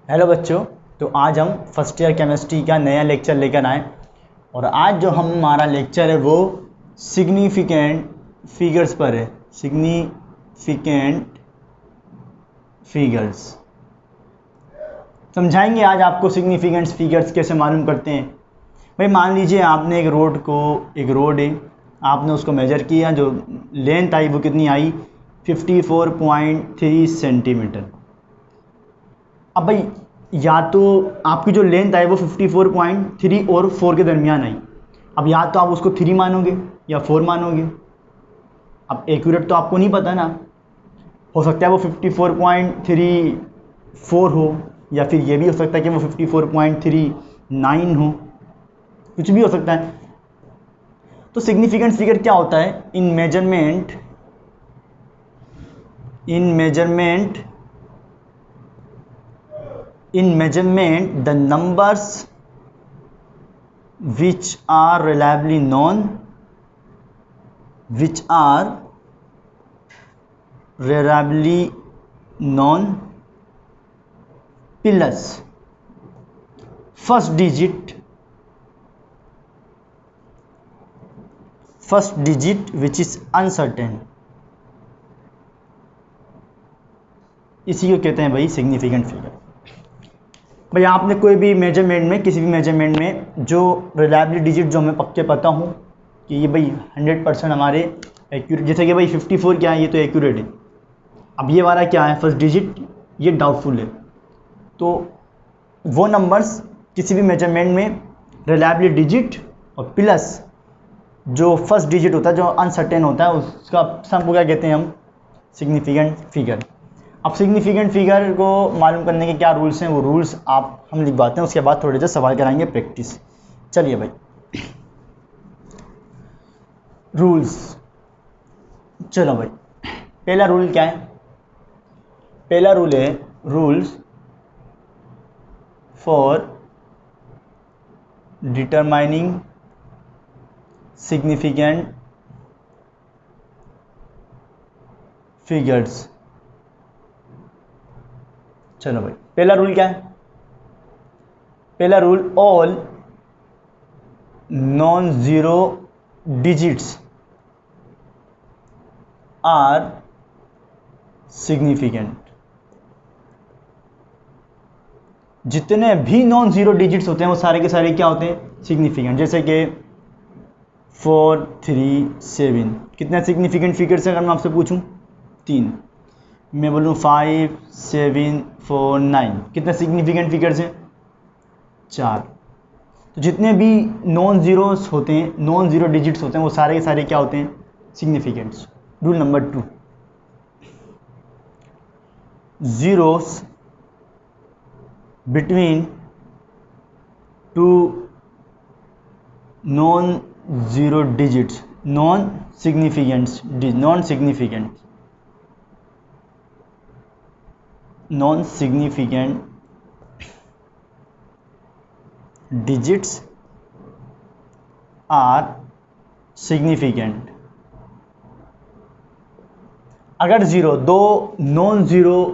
Hello बच्चों। तो आज हम फर्स्ट ईयर केमिस्ट्री का नया लेक्चर लेकर आए और आज जो हमारा लेक्चर है वो सिग्निफिकेंट फिगर्स पर है। सिग्निफिकेंट फिगर्स समझाएंगे आज आपको। सिग्निफिकेंट फिगर्स कैसे मालूम करते हैं। भाई मान लीजिए आपने एक रोड है, आपने उसको मेजर किया, जो लेंथ आई वो कितनी आई 54.3 सेंटीमीटर। अब भाई या तो आपकी जो लेंथ आई वो 54.3 और 4 के दरमियान आई। अब या तो आप उसको 3 मानोगे या 4 मानोगे। अब एक्यूरेट तो आपको नहीं पता ना, हो सकता है वो 54.34 हो या फिर ये भी हो सकता है कि वो 54.39 हो, कुछ भी हो सकता है। तो सिग्निफिकेंट फिगर क्या होता है? इन measurement the numbers which are reliably known plus first digit which is uncertain। इसी को कहते हैं भाई सिग्निफिकेंट फिगर। भाई आपने कोई भी मेजरमेंट में, किसी भी मेजरमेंट में जो रिलायबली डिजिट जो हमें पक्के पता हो कि ये भाई 100% हमारे एक्यूरेट, जैसे कि भाई 54 क्या है, ये तो एक्यूरेट है। अब ये वाला क्या है, फर्स्ट डिजिट, ये डाउटफुल है। तो वो नंबर्स किसी भी मेजरमेंट में रिलायबली डिजिट और प्लस जो फर्स्ट डिजिट होता है जो अनसर्टेन होता है, उसका सम को क्या कहते हैं हम? Significant figure. अब सिग्निफिकेंट फिगर को मालूम करने के क्या रूल्स हैं, वो रूल्स हम लिखवाते हैं, उसके बाद थोड़े से सवाल कराएंगे प्रैक्टिस। चलिए भाई रूल्स। चलो भाई पहला रूल क्या है? पहला रूल है rules for determining significant figures. चलो भाई पहला रूल क्या है? पहला rule, all non zero digits are significant. जितने भी नॉन जीरो डिजिट्स होते हैं वो सारे के सारे क्या होते हैं? सिग्निफिकेंट। जैसे कि 4, 3, 7 कितने सिग्निफिकेंट फिगर्स हैं? अगर मैं आपसे पूछूं 3, मैं बोलूँ 5, 7, 4, 9 कितने सिग्निफिकेंट फिगर्स हैं? 4। तो जितने भी नॉन जीरोस होते हैं, नॉन जीरो डिजिट्स होते हैं, वो सारे के सारे क्या होते हैं? Significants. Rule number 2, zeros between two non zero digits, non significant digits are significant. अगर दो नॉन जीरो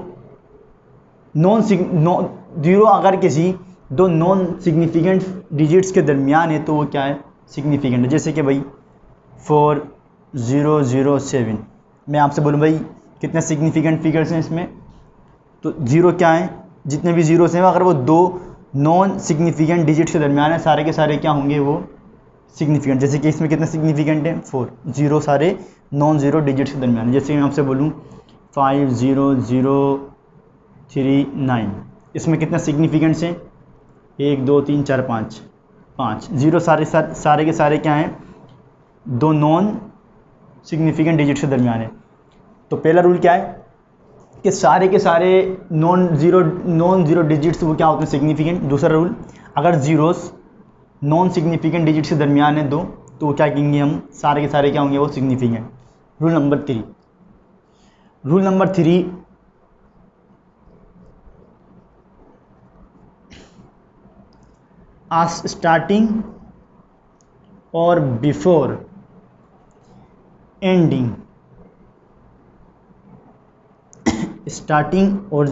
अगर किसी दो नॉन सिग्निफिकेंट डिजिट्स के दरमियान है तो वो क्या है? सिग्निफिकेंट है। जैसे कि भाई 4007, मैं आपसे बोलूँ भाई कितने सिग्निफिकेंट फिगर्स हैं इसमें, तो जीरो क्या है? जितने भी जीरोस हैं अगर वो दो नॉन सिग्निफिकेंट डिजिट्स के दरमियान है, सारे के सारे क्या होंगे? वो सिग्निफिकेंट। जैसे कि इसमें कितने सिग्निफिकेंट हैं? 4। जीरो सारे नॉन जीरो डिजिट्स के दरमियान है। जैसे मैं आपसे बोलूँ 50039, इसमें कितने सिग्निफिकेंट्स हैं? 1 2 3 4 5 जीरो सारे के सारे क्या हैं? दो नॉन सिग्निफिकेंट डिजिट्स के दरमियान है। तो पहला रूल क्या है कि सारे के सारे नॉन जीरो डिजिट्स वो क्या होते हैं? सिग्निफिकेंट। दूसरा रूल, अगर जीरोस नॉन सिग्निफिकेंट डिजिट्स के दरमियान है दो, तो वो क्या कहेंगे हम? सारे के सारे क्या होंगे? वो सिग्निफिकेंट। रूल नंबर 3, स्टार्टिंग और बिफोर एंडिंग, स्टार्टिंग और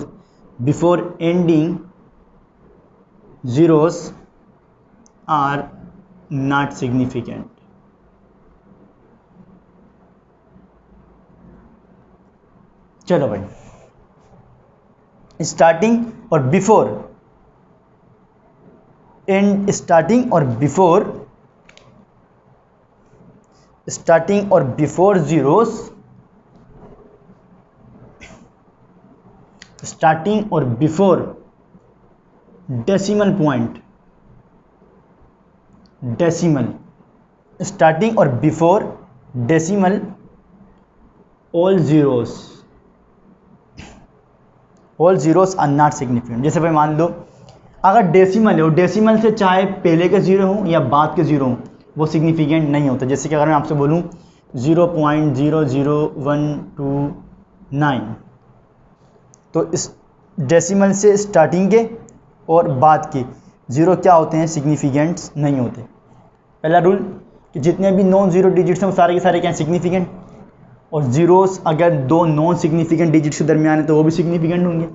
before ending zeros are not significant. चलो भाई, स्टार्टिंग और बिफोर एंड स्टार्टिंग और बिफोर जीरोस, स्टार्टिंग और बिफोर डेसिमल पॉइंट, स्टार्टिंग और before decimal all zeros are not significant. जैसे भाई मान लो अगर डेसिमल है और डेसिमल से चाहे पहले के जीरो हों या बाद के जीरो हों वो सिग्निफिकेंट नहीं होता। जैसे कि अगर मैं आपसे बोलूँ 0.00129, तो इस डेसिमल से स्टार्टिंग के और बाद के ज़ीरो क्या होते हैं, सिग्निफिकेंट्स नहीं होते। पहला रूल कि जितने भी नॉन ज़ीरो डिजिट्स हैं वो सारे के सारे क्या हैं, सिग्निफिकेंट, और ज़ीरोस अगर दो नॉन सिग्निफिकेंट डिजिट्स के दरमियान है तो वो भी सिग्निफिकेंट होंगे।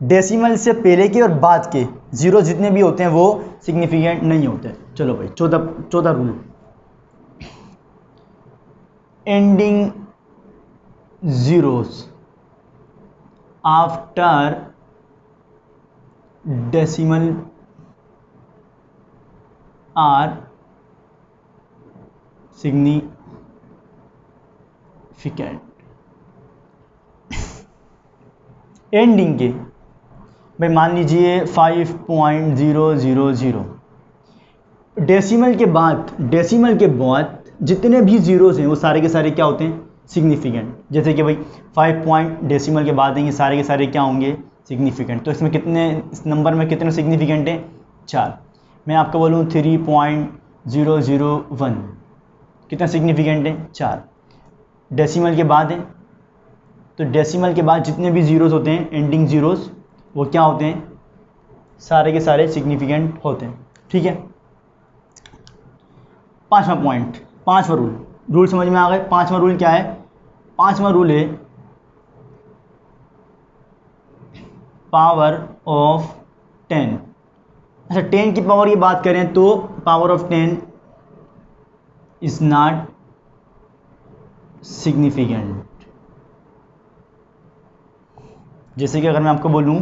डेसिमल से पहले के और बाद के ज़ीरो जितने भी होते हैं वो सिग्निफिकेंट नहीं होते। चलो भाई, चौथा rule, ending zeros after decimal are significant. Ending के भाई मान लीजिए 5.000, डेसिमल के बाद जितने भी ज़ीरोज़ हैं वो सारे के सारे क्या होते हैं, सिग्निफिकेंट। जैसे कि भाई 5 पॉइंट डेसिमल के बाद हैं, ये सारे के सारे क्या होंगे, सिग्निफिकेंट। तो इसमें इस नंबर में कितने सिग्निफिकेंट हैं, 4। मैं आपको बोलूँ 3.001, कितना सिग्निफिकेंट है, 4। डेसिमल के बाद है, तो डेसिमल के बाद जितने भी ज़ीरोज़ होते हैं एंडिंग ज़ीरोज़ वो क्या होते हैं, सारे के सारे सिग्निफिकेंट होते हैं। ठीक है, पांचवा रूल समझ में आ गए। पांचवा रूल क्या है, पांचवा रूल है पावर ऑफ 10। अच्छा, 10 की पावर की बात करें तो power of 10 is not significant. जैसे कि अगर मैं आपको बोलूं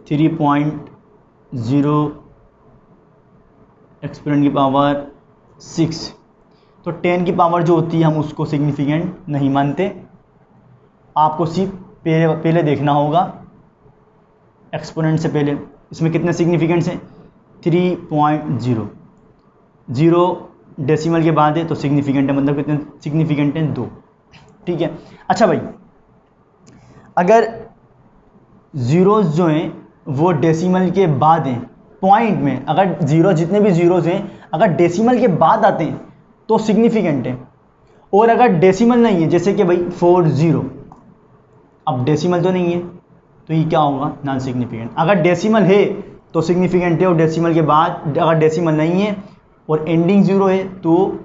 3.0 एक्सपोनेंट की पावर 6, तो 10 की पावर जो होती है हम उसको सिग्निफिकेंट नहीं मानते। आपको सिर्फ पहले देखना होगा एक्सपोनेंट से पहले इसमें कितने सिग्निफिकेंट्स हैं, 3.0, 0 डेसिमल के बाद है तो सिग्निफिकेंट है, मतलब कितने सिग्निफिकेंट हैं, 2। ठीक है। अच्छा भाई, अगर ज़ीरोज़ जो हैं वो डेसिमल के बाद हैं, पॉइंट में अगर ज़ीरो जितने भी ज़ीरोज़ हैं अगर डेसिमल के बाद आते हैं तो सिग्निफिकेंट है, और अगर डेसिमल नहीं है जैसे कि भाई 40, अब डेसिमल तो नहीं है तो ये क्या होगा, नॉन सिग्निफिकेंट। अगर डेसिमल है तो सिग्निफिकेंट है, और डेसिमल के बाद अगर डेसिमल नहीं है और एंडिंग ज़ीरो है तो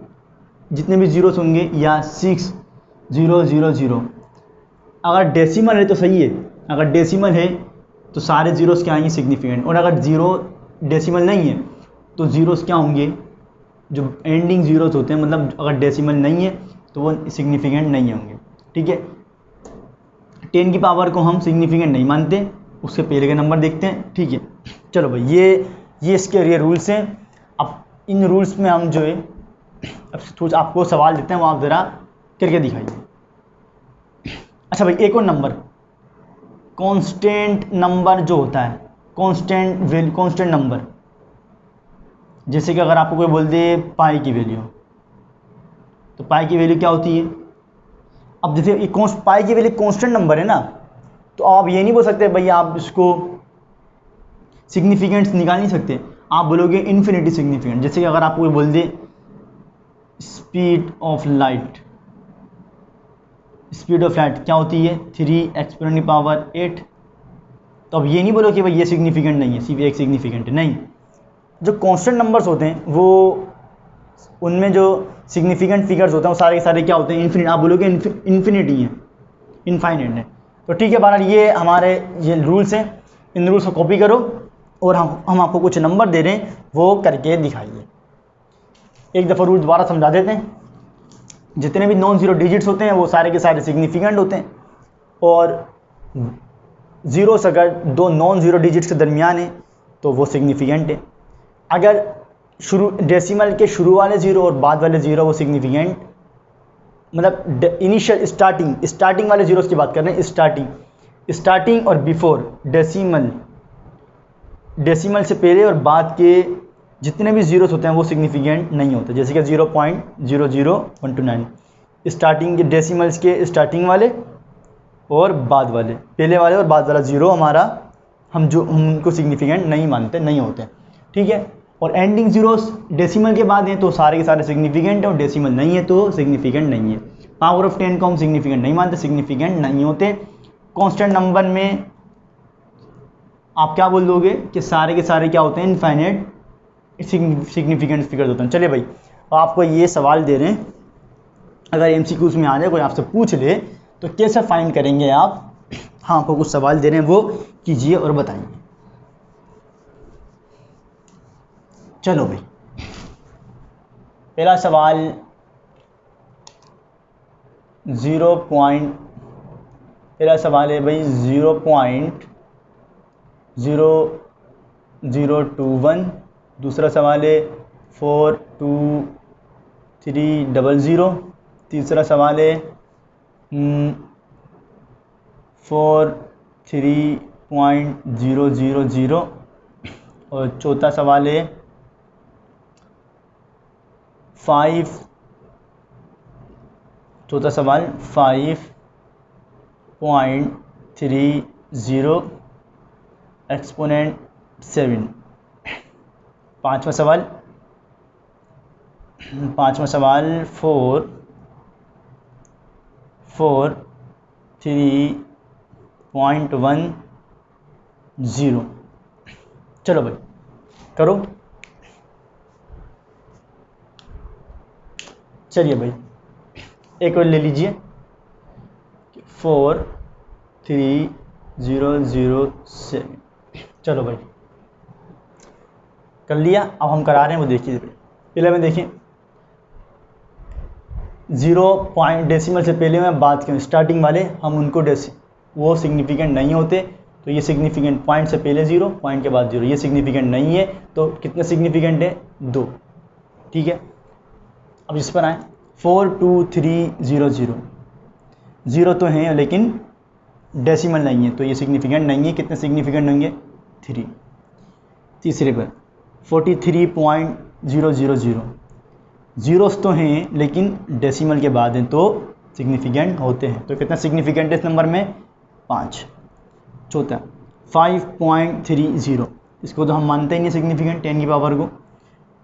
जितने भी ज़ीरोस होंगे या 6000, अगर डेसिमल है तो सही है, अगर डेसिमल है तो सारे ज़ीरोस क्या आएंगे, सिग्निफिकेंट, और अगर ज़ीरो डेसिमल नहीं है तो ज़ीरोस क्या होंगे, जो एंडिंग ज़ीरोस होते हैं, मतलब अगर डेसिमल नहीं है तो वो सिग्निफिकेंट नहीं होंगे। ठीक है, 10 की पावर को हम सिग्निफिकेंट नहीं मानते, उसके पहले के नंबर देखते हैं। ठीक है, चलो भाई, ये इसके ये रूल्स हैं। अब इन रूल्स में हम जो है अब थोड़ा आपको सवाल देते हैं, वो आप ज़रा करके दिखाइए। अच्छा भाई, एक और नंबर, कांस्टेंट नंबर जो होता है, कांस्टेंट नंबर, जैसे कि अगर आपको कोई बोल दे पाई की वैल्यू, तो पाई की वैल्यू क्या होती है। अब जैसे ये पाई की वैल्यू कांस्टेंट नंबर है ना, तो आप ये नहीं बोल सकते भैया आप इसको सिग्निफिकेंट्स निकाल नहीं सकते, आप बोलोगे इन्फिनिटी सिग्निफिकेंट। जैसे कि अगर आपको कोई बोल दे स्पीड ऑफ लाइट क्या होती है, 3 एक्सपोनेंट की पावर 8, तो अब ये नहीं बोलो कि भाई ये सिग्निफिकेंट नहीं है, सिर्फ एक सिग्निफिकेंट है, नहीं। जो कांस्टेंट नंबर्स होते हैं वो उनमें जो सिग्निफिकेंट फिगर्स होते हैं वो सारे के सारे क्या होते हैं, इन्फिनिट। आप बोलोगे इन्फिनिटी है, इनफाइनाइट है। तो ठीक है, बहरहाल ये हमारे ये रूल्स हैं, इन रूल्स को कॉपी करो और हम आपको कुछ नंबर दे रहे हैं, वो करके दिखाइए। एक दफ़ा रूल दोबारा समझा देते हैं। जितने भी नॉन ज़ीरो डिजिट्स होते हैं वो सारे के सारे सिग्निफिकेंट होते हैं, और ज़ीरो से अगर दो नॉन ज़ीरो डिजिट्स के दरमियान है तो वो सिग्निफिकेंट है। अगर शुरू डेसिमल के शुरू वाले ज़ीरो और बाद वाले ज़ीरो वो सिग्निफिकेंट, मतलब इनिशियल स्टार्टिंग वाले ज़ीरोस की बात कर रहे हैं। स्टार्टिंग और बिफोर डेसिमल से पहले और बाद के जितने भी ज़ीरोस होते हैं वो सिग्निफिकेंट नहीं होते। जैसे कि 0.00129 स्टार्टिंग के डेसिमल्स के स्टार्टिंग वाले और बाद वाले, पहले वाले और बाद वाला ज़ीरो हमारा हम उनको सिग्निफिकेंट नहीं मानते, नहीं होते, ठीक है। और एंडिंग ज़ीरोस डेसिमल के बाद हैं तो सारे के सारे सिग्निफिकेंट है, और डेसिमल नहीं है तो सिग्निफिकेंट नहीं है। पावर ऑफ 10 को हम सिग्निफिकेंट नहीं मानते, सिग्निफिकेंट नहीं होते। कांस्टेंट नंबर में आप क्या बोल दोगे कि सारे के सारे क्या होते हैं, इनफाइनाइट सिग्निफिकेंट फिगर्स होते हैं। चलिए भाई, आपको ये सवाल दे रहे हैं, अगर एमसीक्यूज़ में आ जाए कोई आपसे पूछ ले तो कैसे फाइंड करेंगे आप। हाँ, आपको कुछ सवाल दे रहे हैं, वो कीजिए और बताइए। चलो भाई, पहला सवाल 0.0021। दूसरा सवाल है 42300। तीसरा सवाल है 43.000। और चौथा सवाल है 5.30 एक्सपोनेंट 7। पाँचवा सवाल 43.10। चलो भाई करो। चलिए भाई, एक और ले लीजिए 43007। चलो भाई कर लिया। अब हम करा रहे हैं वो देखिए। पहले में देखिए 0 पॉइंट डेसिमल से पहले मैं बात करूँ, स्टार्टिंग वाले हम उनको वो सिग्निफिकेंट नहीं होते, तो ये सिग्निफिकेंट पॉइंट से पहले 0, पॉइंट के बाद 0, ये सिग्निफिकेंट नहीं है। तो कितने सिग्निफिकेंट है, 2, ठीक है। अब इस पर आए 42300। 0 तो हैं लेकिन डेसिमल नहीं है, तो ये सिग्निफिकेंट नहीं है। कितने सिग्निफिकेंट होंगे, 3। तीसरे पर 43.000। ज़ीरोस तो हैं लेकिन डेसिमल के बाद हैं तो सिग्निफिकेंट होते हैं। तो कितना सिग्निफिकेंट है इस नंबर में, 5। चौथा 5.30, इसको तो हम मानते ही नहीं सिग्निफिकेंट 10 की पावर को।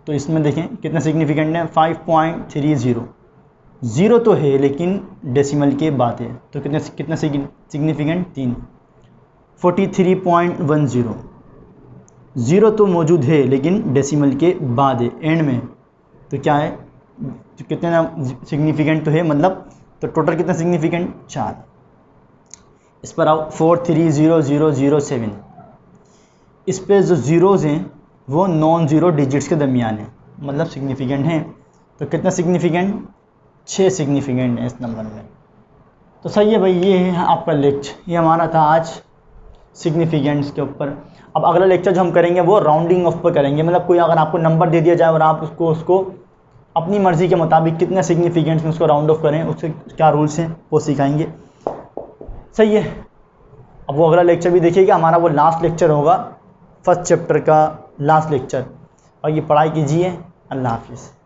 तो इसमें देखें कितना सिग्निफिकेंट है, 5.30। 0 तो है लेकिन डेसिमल के बाद है, तो कितना सिग्निफिकेंट, 3। 43.10, 0 तो मौजूद है लेकिन डेसिमल के बाद है, एंड में, तो क्या है, तो कितना सिग्निफिकेंट तो है, मतलब तो टोटल कितना सिग्निफिकेंट, 4। इस पर आओ 430007। इस पे जो ज़ीरोज़ हैं वो नॉन ज़ीरो डिजिट्स के दरमियान है, मतलब सिग्निफिकेंट हैं। तो कितना सिग्निफिकेंट, 6 सिग्निफिकेंट है इस नंबर में। तो सही है भाई, ये है आपका लेक्चर, ये हमारा था आज सिग्निफिकेंट्स के ऊपर। अब अगला लेक्चर जो हम करेंगे वो राउंडिंग ऑफ पर करेंगे, मतलब कोई अगर आपको नंबर दे दिया जाए और आप उसको अपनी मर्ज़ी के मुताबिक कितने सिग्निफिकेंट्स में उसको राउंड ऑफ करें, उससे क्या रूल्स हैं वो सिखाएंगे। सही है। अब वो अगला लेक्चर भी देखिएगा, हमारा वो लास्ट लेक्चर होगा, फर्स्ट चैप्टर का लास्ट लेक्चर। और ये पढ़ाई कीजिए। अल्लाह हाफिज़।